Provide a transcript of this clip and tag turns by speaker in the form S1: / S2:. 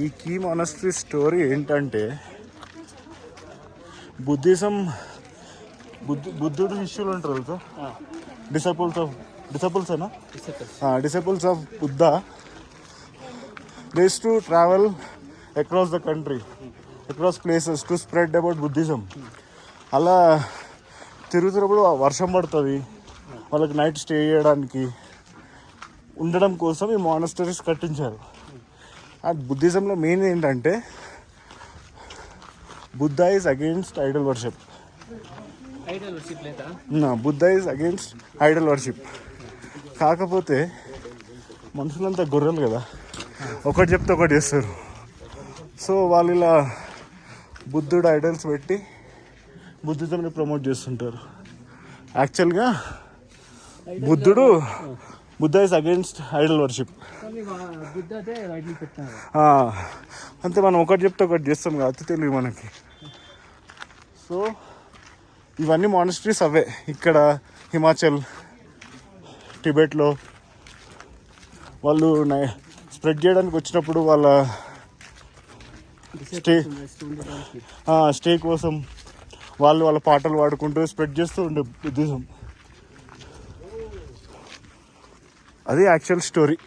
S1: ఈ key monastery story ఏంటంటే బుద్ధుడు శిష్యులు ఉంటారు disciples of Buddha. They used to travel across the country, across places to spread about Buddhism. అలా తిరుగుతున్నప్పుడు వర్షం పడుతుంది, వాళ్ళకి నైట్ స్టే చేయడానికి ఉండడం కోసం ఈ మానస్టరీస్ కట్టించారు. ఆ బుద్ధిజంలో మెయిన్ ఏంటంటే Buddha is against Idol worship. Buddha is against Idol worship. కాకపోతే మనుషులంతా గొర్రెలు కదా, ఒకటి చెప్తే ఒకటి చేస్తారు. సో వాళ్ళు ఇలా బుద్ధుడు ఐడల్స్ పెట్టి బుద్ధిజంని ప్రమోట్ చేస్తుంటారు. యాక్చువల్గా Buddha is against Idol worship. అంతే, మనం ఒకటి చెప్తే ఒకటి చేస్తాం కదా, అతి తెలివి మనకి. సో ఇవన్నీ మానిస్ట్రీస్ అవే ఇక్కడ హిమాచల్, టిబెట్లో వాళ్ళు స్ప్రెడ్ చేయడానికి వచ్చినప్పుడు వాళ్ళ స్టే కోసం వాళ్ళ పాటలు పాడుకుంటూ స్ప్రెడ్ చేస్తూ ఉండే బుద్ధిజం. అది యాక్చువల్ స్టోరీ.